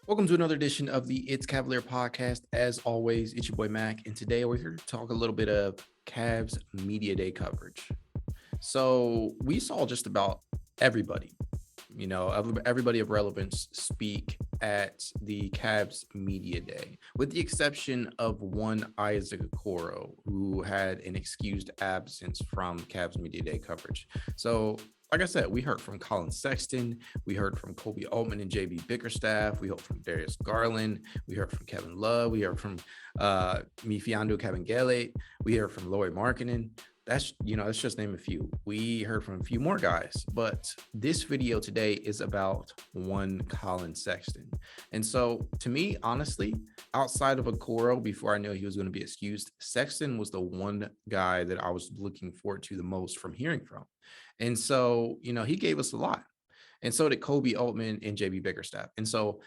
Welcome to another edition of the It's Cavalier podcast. As always, it's your boy Mack, and today we're here to talk a little bit of Cavs Media Day coverage. So we saw just about everybody, everybody of relevance speak at the Cavs Media Day, with the exception of one Isaac Okoro, who had an excused absence from Cavs Media Day coverage. So like I said, we heard from Collin Sexton, we heard from Kobe Altman and JB Bickerstaff, we heard from Darius Garland, we heard from Kevin Love, we heard from Mifiando Kabengele, we heard from Lauri Markkanen. Let's just name a few. We heard from a few more guys, but this video today is about one Collin Sexton. And so to me, honestly, outside of Okoro, before I knew he was going to be excused, Sexton was the one guy that I was looking forward to the most from hearing from. And so, he gave us a lot. And so did Kobe Altman and JB Bickerstaff. And so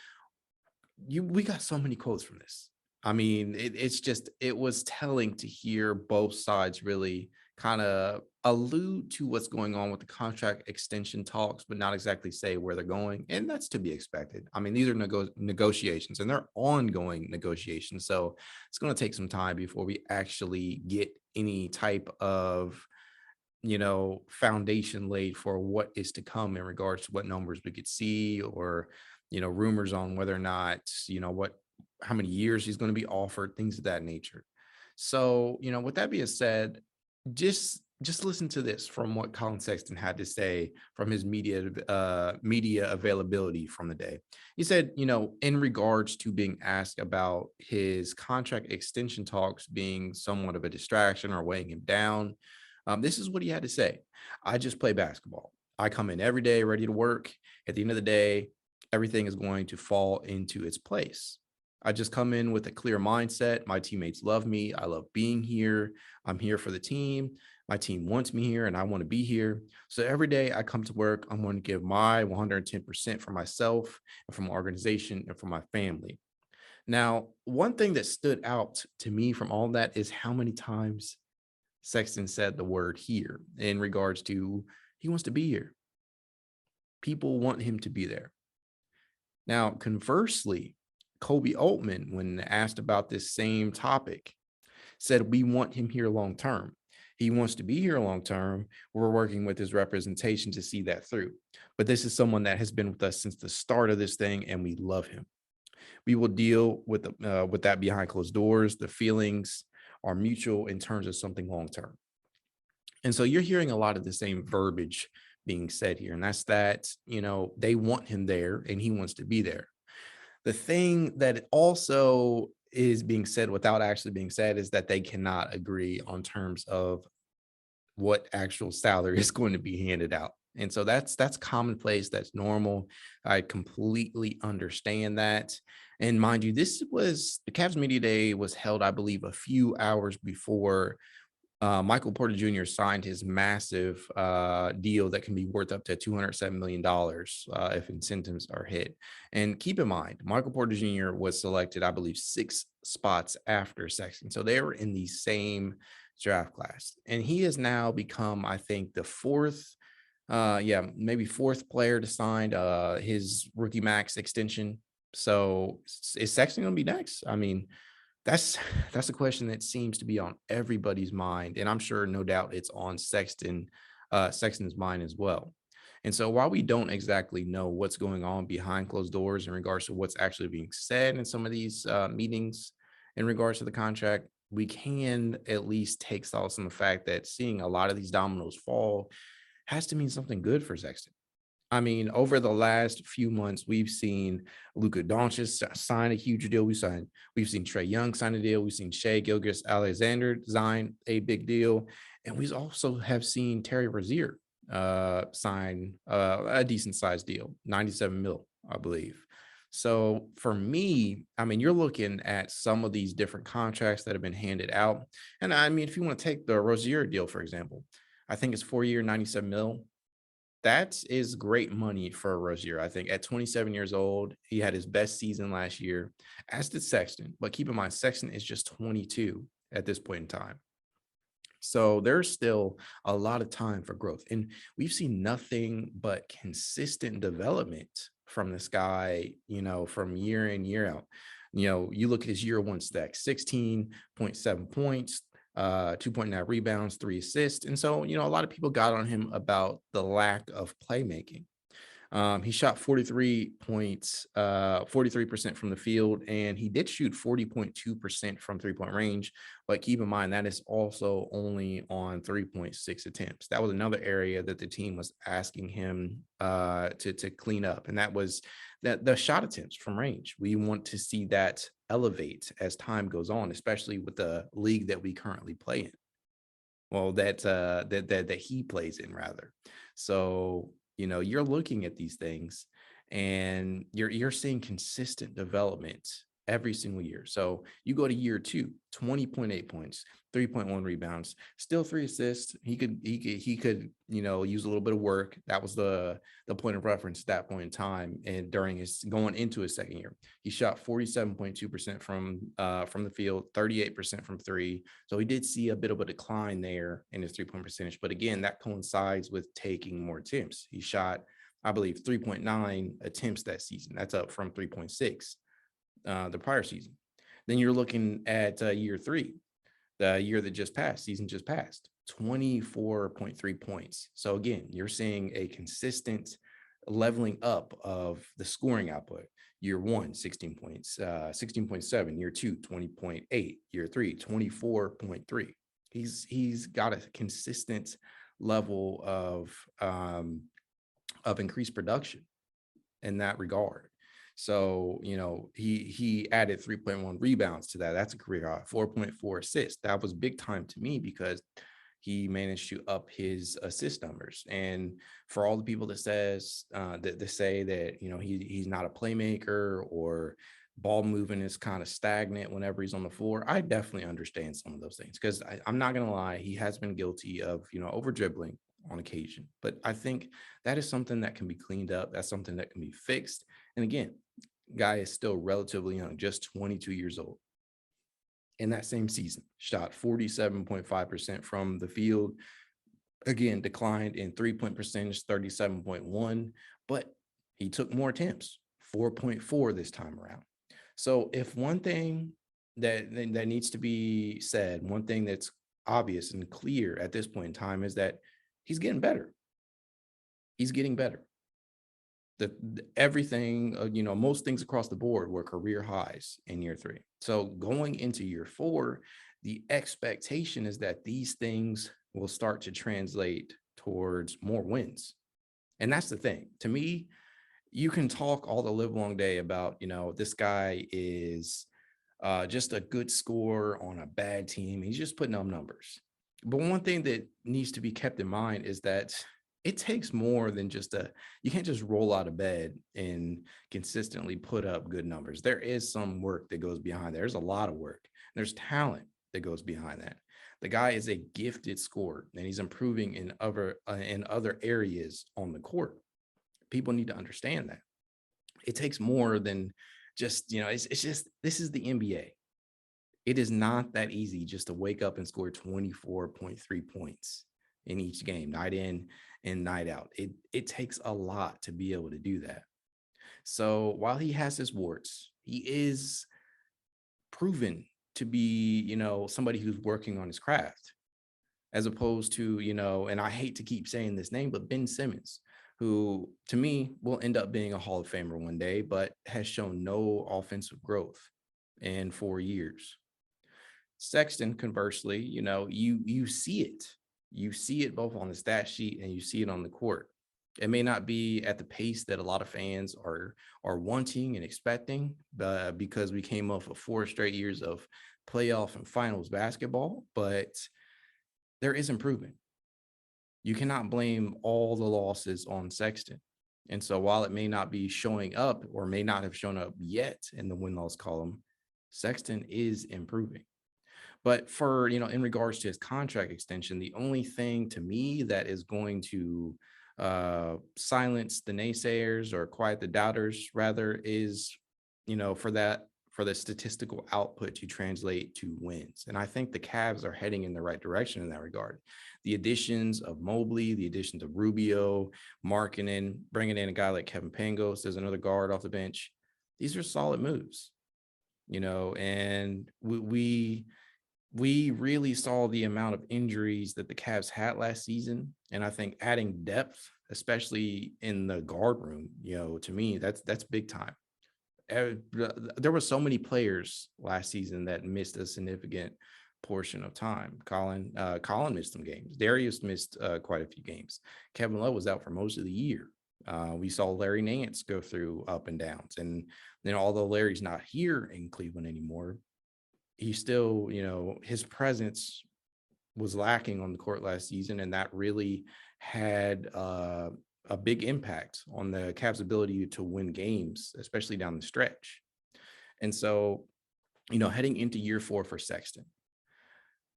we got so many quotes from this. I mean, it was telling to hear both sides really kind of allude to what's going on with the contract extension talks, but not exactly say where they're going. And that's to be expected. I mean, these are negotiations and they're ongoing negotiations. So it's going to take some time before we actually get any type of foundation laid for what is to come in regards to what numbers we could see, or rumors on whether or not how many years he's going to be offered, things of that nature. So with that being said, just listen to this from what Collin Sexton had to say from his media availability from the day. He said, in regards to being asked about his contract extension talks being somewhat of a distraction or weighing him down, this is what he had to say. I just play basketball. I come in every day ready to work. At the end of the day, everything is going to fall into its place. I just come in with a clear mindset. My teammates love me. I love being here. I'm here for the team. My team wants me here and I want to be here. So every day I come to work, I'm going to give my 110% for myself and for my organization and for my family. Now, one thing that stood out to me from all that is how many times Sexton said the word here in regards to he wants to be here. People want him to be there. Now, conversely, Kobe Altman, when asked about this same topic, said we want him here long term. He wants to be here long term. We're working with his representation to see that through. But this is someone that has been with us since the start of this thing, and we love him. We will deal with that behind closed doors. The feelings are mutual in terms of something long term. And so you're hearing a lot of the same verbiage being said here, and that's that they want him there and he wants to be there. The thing that also is being said without actually being said is that they cannot agree on terms of what actual salary is going to be handed out. And so that's commonplace. That's normal. I completely understand that. And mind you, this was the Cavs Media Day was held, I believe, a few hours before Michael Porter Jr. signed his massive deal that can be worth up to $207 million if incentives are hit. And keep in mind, Michael Porter Jr. was selected, I believe, 6 spots after Sexton. So they were in the same draft class. And he has now become, I think, the fourth player to sign his rookie max extension. So is Sexton going to be next? I mean, that's a question that seems to be on everybody's mind, and I'm sure, no doubt, it's on Sexton's mind as well. And so, while we don't exactly know what's going on behind closed doors in regards to what's actually being said in some of these meetings in regards to the contract, we can at least take solace in the fact that seeing a lot of these dominoes fall has to mean something good for Sexton. I mean, over the last few months, we've seen Luka Doncic sign a huge deal. We've seen Trae Young sign a deal. We've seen Shai Gilgeous-Alexander sign a big deal, and we also have seen Terry Rozier sign a decent sized deal, 97 mil, I believe. So for me, I mean, you're looking at some of these different contracts that have been handed out, and I mean, if you want to take the Rozier deal for example, I think it's 4 year, 97 mil. That is great money for Rozier. I think at 27 years old, he had his best season last year, as did Sexton. But keep in mind, Sexton is just 22 at this point in time. So there's still a lot of time for growth. And we've seen nothing but consistent development from this guy, from year in, year out. You look at his year one stack, 16.7 points, 2.9 rebounds, 3 assists. And so, a lot of people got on him about the lack of playmaking. He shot 43% from the field, and he did shoot 40.2% from 3-point range. But keep in mind, that is also only on 3.6 attempts. That was another area that the team was asking him to clean up. And that was that the shot attempts from range. We want to see that elevate as time goes on, especially with the league that we currently play in. Well, that he plays in rather. So, you're looking at these things and you're seeing consistent development every single year. So you go to year two, 20.8 points, 3.1 rebounds, still 3 assists. He could, use a little bit of work. That was the point of reference at that point in time. And during his going into his second year, he shot 47.2% from the field, 38% from three. So he did see a bit of a decline there in his 3-point percentage. But again, that coincides with taking more attempts. He shot, I believe, 3.9 attempts that season. That's up from 3.6 the prior season. Then you're looking at year three, the year that just passed, season just passed, 24.3 points. So again, you're seeing a consistent leveling up of the scoring output. Year one, 16 points, 16.7, year two, 20.8, year three, 24.3. He's got a consistent level of increased production in that regard. So, he added 3.1 rebounds to that. That's a career high, 4.4 assists. That was big time to me because he managed to up his assist numbers. And for all the people that say that, he's not a playmaker or ball moving is kind of stagnant whenever he's on the floor, I definitely understand some of those things because I'm not going to lie, he has been guilty of, over dribbling on occasion. But I think that is something that can be cleaned up. That's something that can be fixed. And again, guy is still relatively young, just 22 years old. In that same season, shot 47.5% from the field. Again, declined in 3-point percentage, 37.1, but he took more attempts, 4.4 this time around. So if one thing that needs to be said, one thing that's obvious and clear at this point in time is that he's getting better. He's getting better. Everything, most things across the board were career highs in year three. So going into year four, the expectation is that these things will start to translate towards more wins. And that's the thing. To me, you can talk all the live long day about, this guy is just a good scorer on a bad team. He's just putting up numbers. But one thing that needs to be kept in mind is that it takes more than you can't just roll out of bed and consistently put up good numbers. There is some work that goes behind there. There's a lot of work. There's talent that goes behind that. The guy is a gifted scorer and he's improving in other areas on the court. People need to understand that. It takes more than just, it's just, this is the NBA. It is not that easy just to wake up and score 24.3 points in each game, night in and night out. It takes a lot to be able to do that. So while he has his warts, he is proven to be, somebody who's working on his craft, as opposed to, and I hate to keep saying this name, but Ben Simmons, who to me will end up being a Hall of Famer one day, but has shown no offensive growth in 4 years. Sexton, conversely, you see it. You see it both on the stat sheet and you see it on the court. It may not be at the pace that a lot of fans are wanting and expecting, because we came off of 4 straight years of playoff and finals basketball, but there is improvement. You cannot blame all the losses on Sexton. And so while it may not be showing up or may not have shown up yet in the win-loss column, Sexton is improving. But for, in regards to his contract extension, the only thing to me that is going to silence the naysayers or quiet the doubters rather is, for the statistical output to translate to wins. And I think the Cavs are heading in the right direction in that regard. the additions of Mobley, the additions of Rubio, Markkinen, bringing in a guy like Kevin Pangos, there's another guard off the bench. These are solid moves, and we really saw the amount of injuries that the Cavs had last season. And I think adding depth, especially in the guard room, to me, that's big time. There were so many players last season that missed a significant portion of time. Collin missed some games. Darius missed quite a few games. Kevin Love was out for most of the year. We saw Larry Nance go through up and downs. And then although Larry's not here in Cleveland anymore, he still, his presence was lacking on the court last season, and that really had a big impact on the Cavs' ability to win games, especially down the stretch. And so, heading into year 4 for Sexton,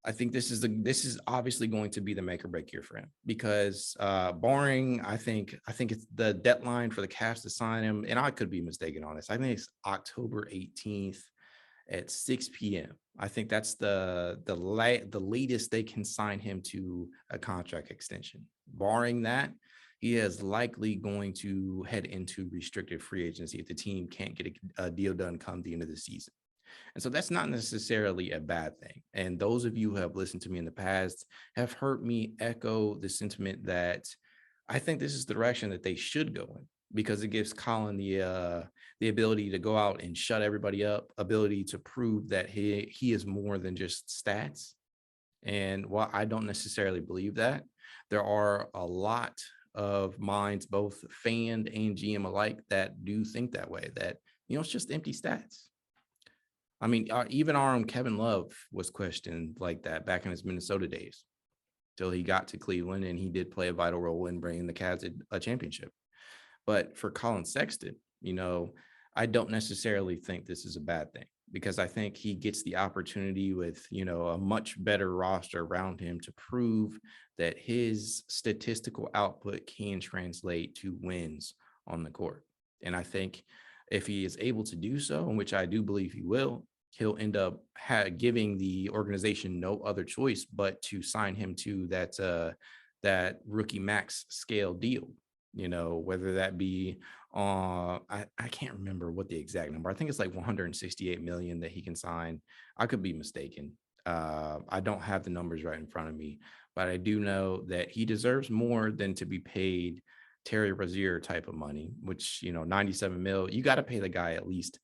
I think this is obviously going to be the make or break year for him, because barring, I think it's the deadline for the Cavs to sign him, and I could be mistaken on this. I think it's October 18th at 6 p.m. I think that's the latest they can sign him to a contract extension. Barring that, he is likely going to head into restricted free agency if the team can't get a deal done come the end of the season. And so that's not necessarily a bad thing. And those of you who have listened to me in the past have heard me echo the sentiment that I think this is the direction that they should go in, because it gives Collin the ability to go out and shut everybody up, ability to prove that he is more than just stats. And while I don't necessarily believe that, there are a lot of minds, both fan and GM alike, that do think that way, that, it's just empty stats. I mean, even our own Kevin Love was questioned like that back in his Minnesota days, till he got to Cleveland, and he did play a vital role in bringing the Cavs a championship. But for Collin Sexton, I don't necessarily think this is a bad thing, because I think he gets the opportunity with, a much better roster around him to prove that his statistical output can translate to wins on the court. And I think if he is able to do so, in which I do believe he will, he'll end up giving the organization no other choice but to sign him to that rookie max scale deal. Whether that be I can't remember what the exact number. I think it's like 168 million that he can sign. I could be mistaken. I don't have the numbers right in front of me, but I do know that he deserves more than to be paid Terry Rozier type of money, which 97 mil. You got to pay the guy at least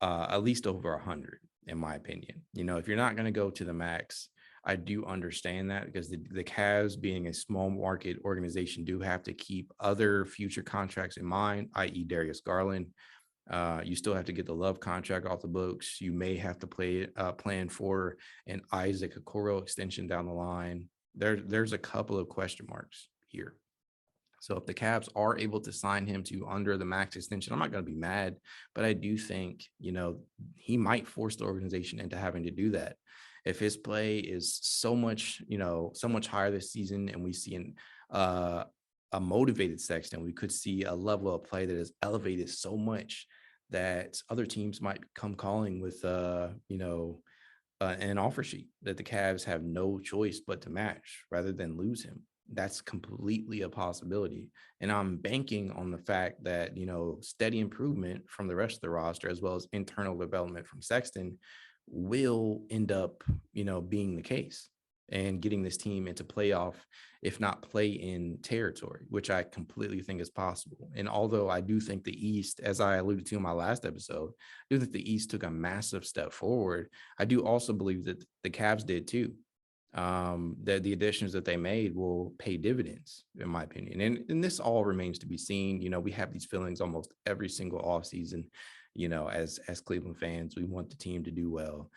over 100, in my opinion. If you're not going to go to the max, I do understand that, because the Cavs, being a small market organization, do have to keep other future contracts in mind, i.e. Darius Garland. You still have to get the Love contract off the books. You may have to plan for an Isaac Okoro extension down the line. There's a couple of question marks here. So if the Cavs are able to sign him to under the max extension, I'm not going to be mad, but I do think, he might force the organization into having to do that. If his play is so much higher this season, and we see a motivated Sexton, we could see a level of play that is elevated so much that other teams might come calling with, an offer sheet that the Cavs have no choice but to match rather than lose him. That's completely a possibility. And I'm banking on the fact that, steady improvement from the rest of the roster, as well as internal development from Sexton, will end up, being the case and getting this team into playoff, if not play-in territory, which I completely think is possible. And although I do think the East, as I alluded to in my last episode, I do think the East took a massive step forward. I do also believe that the Cavs did too. That the additions that they made will pay dividends, in my opinion. And this all remains to be seen. We have these feelings almost every single offseason, as Cleveland fans. We want the team to do well,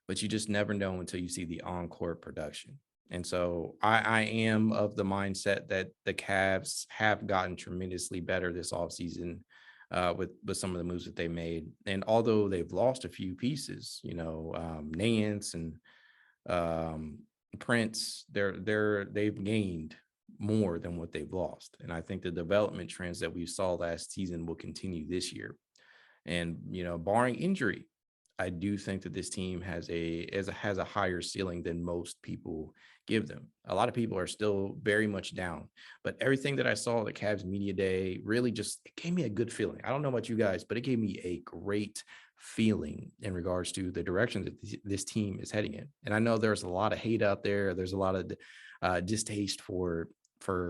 but you just never know until you see the on-court production. And so I am of the mindset that the Cavs have gotten tremendously better this offseason with some of the moves that they made. And although they've lost a few pieces, Nance and Prince, they've gained more than what they've lost. And I think the development trends that we saw last season will continue this year. And, barring injury, I do think that this team has a higher ceiling than most people give them. A lot of people are still very much down, but everything that I saw at the Cavs media day really just it gave me a good feeling. I don't know about you guys, but it gave me a great feeling in regards to the direction that this team is heading in. And I know there's a lot of hate out there. There's a lot of distaste for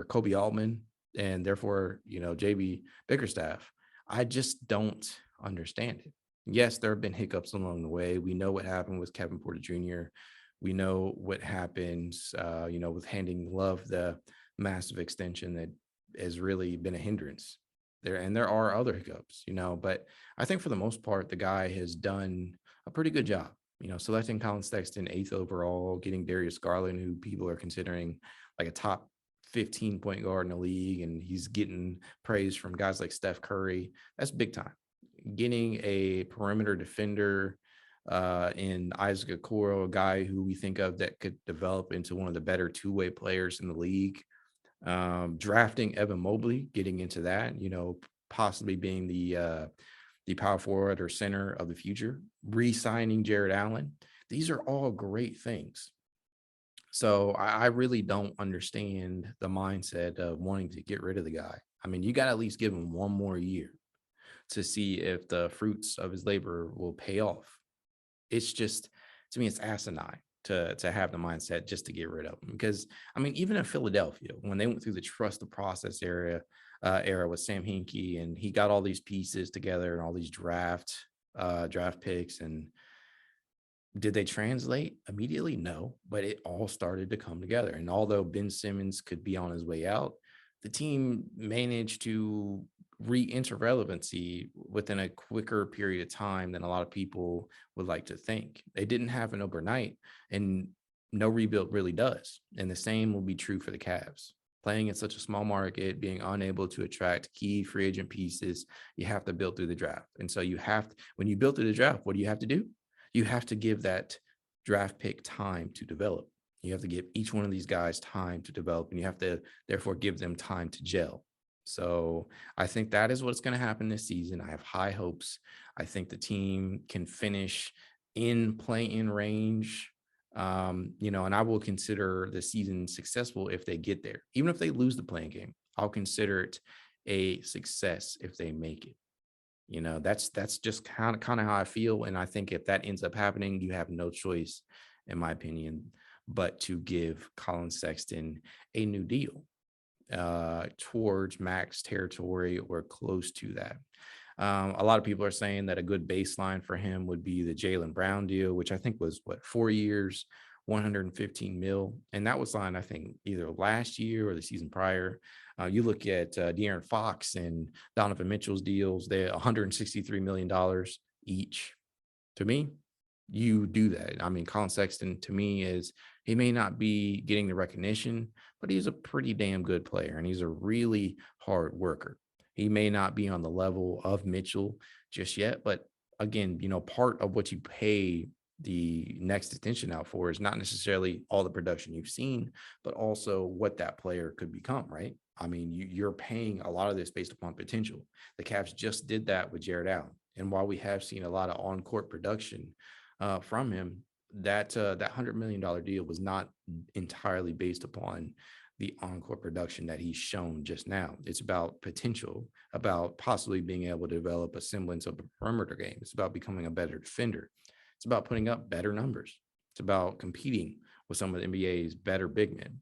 Kobe Altman and therefore JB Bickerstaff. I just don't understand it. Yes, there have been hiccups along the way. We know what happened with Kevin Porter Jr. We know what happens, with handing Love the massive extension that has really been a hindrance there. And there are other hiccups, but I think for the most part, the guy has done a pretty good job, selecting Colin Sexton eighth overall, getting Darius Garland, who people are considering like a top 15 point guard in the league. And he's getting praise from guys like Steph Curry. That's big time. Getting a perimeter defender in Isaac Okoro, a guy who we think of that could develop into one of the better two-way players in the league. Drafting Evan Mobley, getting into that, possibly being the power forward or center of the future. Re-signing Jared Allen. These are all great things. So I really don't understand the mindset of wanting to get rid of the guy. I mean, you got to at least give him one more year to see if the fruits of his labor will pay off. It's just, to me, it's asinine to have the mindset just to get rid of him. Because I mean, even in Philadelphia, when they went through the trust the process era with Sam Hinkie, and he got all these pieces together and all these draft picks, and did they translate immediately? No, but it all started to come together. And although Ben Simmons could be on his way out, the team managed to re-enter relevancy within a quicker period of time than a lot of people would like to think. They didn't happen overnight, and no rebuild really does. And the same will be true for the Cavs. Playing in such a small market, being unable to attract key free agent pieces, you have to build through the draft. And so when you build through the draft, what do you have to do? You have to give that draft pick time to develop. You have to give each one of these guys time to develop, and you have to therefore give them time to gel. So I think that is what's going to happen this season. I have high hopes. I think the team can finish in play-in range, and I will consider the season successful if they get there. Even if they lose the playing game, I'll consider it a success if they make it. That's just kind of how I feel. And I think if that ends up happening, you have no choice, in my opinion, but to give Colin Sexton a new deal towards max territory or close to that. A lot of people are saying that a good baseline for him would be the Jaylen Brown deal, which I think was 4 years, 115 mil. And that was signed, I think, either last year or the season prior. You look at De'Aaron Fox and Donovan Mitchell's deals, they're $163 million each. To me, you do that. I mean, Colin Sexton to me he may not be getting the recognition, but he's a pretty damn good player and he's a really hard worker. He may not be on the level of Mitchell just yet, but again, part of what you pay the next attention out for is not necessarily all the production you've seen, but also what that player could become, right? I mean, you're paying a lot of this based upon potential. The Cavs just did that with Jared Allen. And while we have seen a lot of on-court production from him, that $100 million deal was not entirely based upon the on-court production that he's shown just now. It's about potential, about possibly being able to develop a semblance of a perimeter game. It's about becoming a better defender. It's about putting up better numbers. It's about competing with some of the NBA's better big men.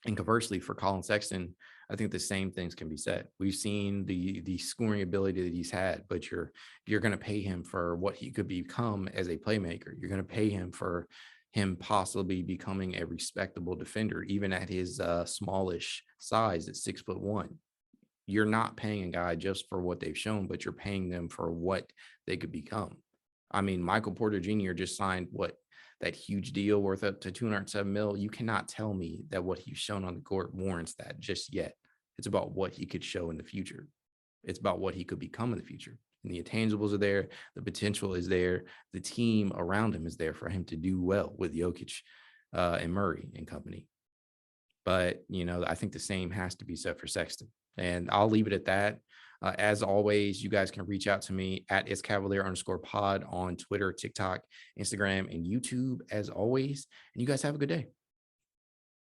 And conversely, for Colin Sexton, I think the same things can be said. We've seen the scoring ability that he's had, but you're going to pay him for what he could become as a playmaker. You're going to pay him for him possibly becoming a respectable defender, even at his smallish size at 6'1". You're not paying a guy just for what they've shown, but you're paying them for what they could become. I mean, Michael Porter Jr. just signed that huge deal worth up to 207 mil. You cannot tell me that what he's shown on the court warrants that just yet. It's about what he could show in the future. It's about what he could become in the future. And the intangibles are there. The potential is there. The team around him is there for him to do well with Jokic and Murray and company. But, I think the same has to be said for Sexton. And I'll leave it at that. As always, you guys can reach out to me at itscavalier_pod on Twitter, TikTok, Instagram, and YouTube, as always. And you guys have a good day.